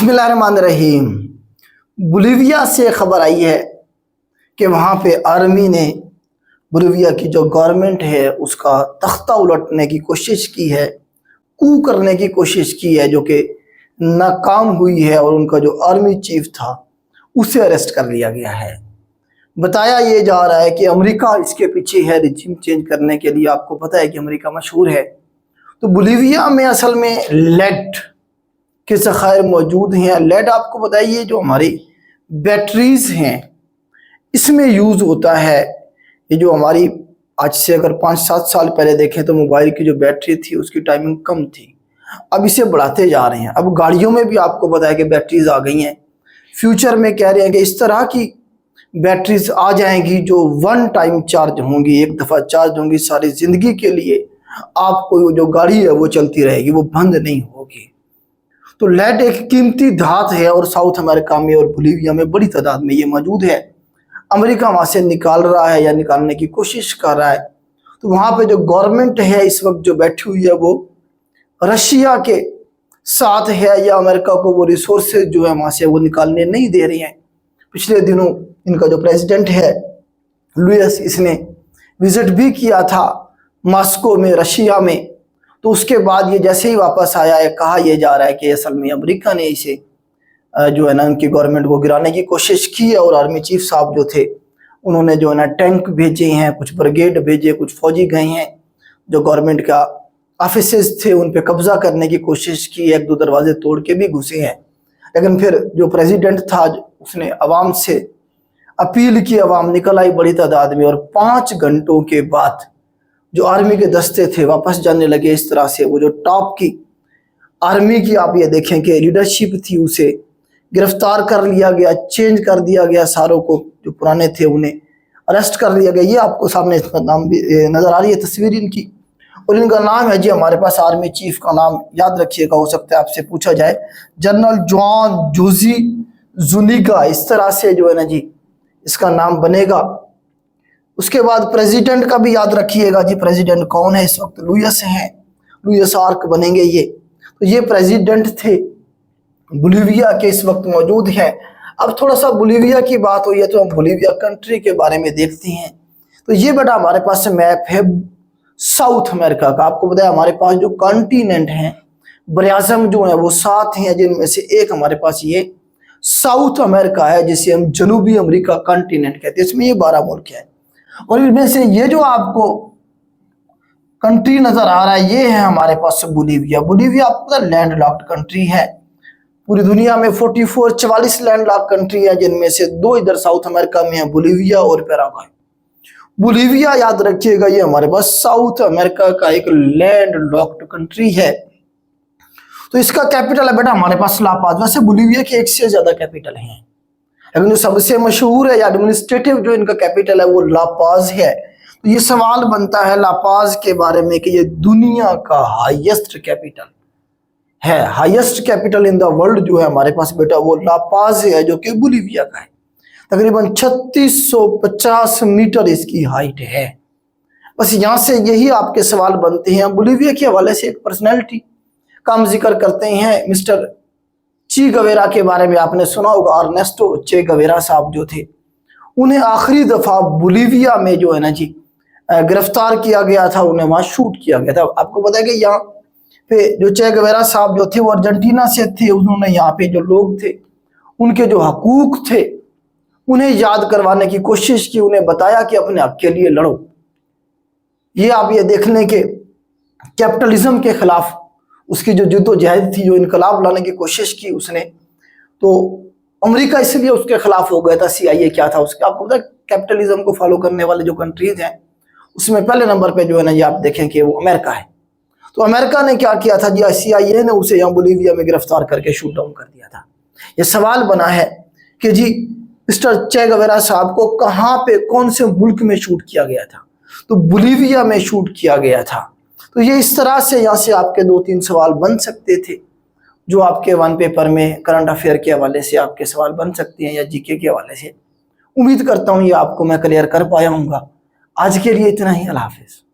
बिस्मिल्लाहिर्रहमानिर्रहीम। बोलीविया से खबर आई है कि वहाँ पे आर्मी ने बोलीविया की जो गवर्नमेंट है उसका तख्ता उलटने की कोशिश की है, कू करने की कोशिश की है, जो कि नाकाम हुई है और उनका जो आर्मी चीफ था उसे अरेस्ट कर लिया गया है। बताया ये जा रहा है कि अमेरिका इसके पीछे है रिजीम चेंज करने के लिए। आपको पता है कि अमेरिका मशहूर है। तो बोलीविया में असल में लेड के ज़खायर मौजूद हैं। लेड आपको बताइए जो हमारी बैटरीज हैं इसमें यूज़ होता है। ये जो हमारी आज से अगर 5-7 साल पहले देखें तो मोबाइल की जो बैटरी थी उसकी टाइमिंग कम थी, अब इसे बढ़ाते जा रहे हैं। अब गाड़ियों में भी आपको पता है कि बैटरीज आ गई हैं। फ्यूचर में कह रहे हैं कि इस तरह की बैटरीज आ जाएंगी जो वन टाइम चार्ज होंगी, एक दफ़ा चार्ज होंगी, सारी ज़िंदगी के लिए आपको जो गाड़ी है वो चलती रहेगी, वो बंद नहीं होगी। तो लेड एक कीमती धात है और साउथ अमेरिका में और बोलीविया में बड़ी तादाद में ये मौजूद है। अमेरिका वहाँ से निकाल रहा है या निकालने की कोशिश कर रहा है। तो वहाँ पे जो गवर्नमेंट है इस वक्त जो बैठी हुई है वो रशिया के साथ है, या अमेरिका को वो रिसोर्सेज जो है वहाँ से वो निकालने नहीं दे रही हैं। पिछले दिनों इनका जो प्रेसिडेंट है लुइस, इसने विजिट भी किया था मॉस्को में, रशिया में। तो उसके बाद ये जैसे ही वापस आया है, कहा यह जा रहा है कि असल में अमेरिका ने इसे जो है ना उनकी गवर्नमेंट को गिराने की कोशिश की है। और आर्मी चीफ साहब जो थे उन्होंने जो है ना टैंक भेजे हैं, कुछ ब्रिगेड भेजे, कुछ फौजी गए हैं, जो गवर्नमेंट का ऑफिसेज थे उन पे कब्जा करने की कोशिश की, 1-2 दरवाजे तोड़ के भी घुसे हैं। लेकिन फिर जो प्रेसिडेंट था उसने अवाम से अपील की, अवाम निकल आई बड़ी तादाद में, और 5 घंटों के बाद जो आर्मी के दस्ते थे वापस जाने लगे। इस तरह से वो जो टॉप की आर्मी की आप ये देखें कि लीडरशिप थी उसे गिरफ्तार कर लिया गया, चेंज कर दिया गया, सारों को जो पुराने थे उन्हें अरेस्ट कर लिया गया। ये आपको सामने इसका नाम भी नज़र आ रही है, तस्वीर इनकी, और इनका नाम है जी, हमारे पास आर्मी चीफ का नाम याद रखिएगा, हो सकता है आपसे पूछा जाए, जनरल जॉन जोजी जुनिगा, इस तरह से जो है ना जी इसका नाम बनेगा। उसके बाद प्रेसिडेंट का भी याद रखिएगा जी, प्रेसिडेंट कौन है इस वक्त, लुइस हैं, लुइस आर्क बनेंगे ये। तो ये प्रेसिडेंट थे बोलीविया के, इस वक्त मौजूद हैं। अब थोड़ा सा बोलीविया की बात हुई है तो हम बोलीविया कंट्री के बारे में देखते हैं। तो ये बेटा हमारे पास मैप है साउथ अमेरिका का। आपको बताया हमारे पास जो कॉन्टिनेंट हैं, बरआज़म जो है वो 7 हैं, जिनमें से एक हमारे पास ये साउथ अमेरिका है जिसे हम जनूबी अमेरिका कॉन्टिनेंट कहते हैं। इसमें ये 12 मुल्क हैं, और इनमें से ये जो आपको कंट्री नजर आ रहा है ये है हमारे पास बोलीविया। बोलीविया आपको पता लैंड लॉक्ड कंट्री है। पूरी दुनिया में 44 लैंड लॉक्ड कंट्री है, जिनमें से 2 इधर साउथ अमेरिका में है, बोलीविया और पैराग्वे। बोलीविया याद रखिएगा ये हमारे पास साउथ अमेरिका का एक लैंड लॉक्ड कंट्री है। तो इसका कैपिटल है बेटा हमारे पास लापाज। वैसे बोलीविया के 1 से ज्यादा कैपिटल हैं, लेकिन जो सबसे मशहूर है या एडमिनिस्ट्रेटिव जो इनका कैपिटल है वो लापाज है। तो ये सवाल बनता है लापाज के बारे में कि ये दुनिया का हाईएस्ट कैपिटल है, highest capital in the world जो है हमारे पास बेटा वो लापाज है, जो कि बोलीविया का है। तकरीबन 3650 मीटर इसकी हाइट है। बस यहाँ से यही आपके सवाल बनते हैं। बोलीविया के हवाले से एक पर्सनैलिटी का हम जिक्र करते हैं, मिस्टर चे गवेरा के बारे में आपने सुना होगा। अर्नेस्टो चे गवेरा साहब जो थे उन्हें आखिरी दफ़ा बोलीविया में जो है ना जी गिरफ्तार किया गया था, उन्हें वहाँ शूट किया गया था। आपको पता है कि यहाँ पे जो चे गवेरा साहब जो थे वो अर्जेंटीना से थे। उन्होंने यहाँ पे जो लोग थे उनके जो हकूक थे उन्हें याद करवाने की कोशिश की, उन्हें बताया कि अपने हक के लिए लड़ो। ये आप ये देखने के कैपिटलिज्म के खिलाफ उसकी जो जद्दोजहद थी, जो इनकलाब लाने की कोशिश की उसने, तो अमेरिका इसलिए उसके खिलाफ हो गया था। CIA क्या था उसका, आपको पता है कैपिटलिज्म को फॉलो करने वाले जो कंट्रीज हैं उसमें पहले नंबर पे जो है ना ये आप देखें कि वो अमेरिका है। तो अमेरिका ने क्या किया था जी, CIA ने उसे यहाँ बोलीविया में गिरफ्तार करके शूट डाउन कर दिया था। ये सवाल बना है कि जी मिस्टर चे गवेरा साहब को कहाँ पे कौन से मुल्क में शूट किया गया था, तो बोलीविया में शूट किया गया था। तो ये इस तरह से यहाँ से आपके 2-3 सवाल बन सकते थे जो आपके 1 पेपर में करंट अफेयर के हवाले से आपके सवाल बन सकते हैं या GK के हवाले से। उम्मीद करता हूँ ये आपको मैं क्लियर कर पाया हूँगा। आज के लिए इतना ही, अल्लाह हाफिज़।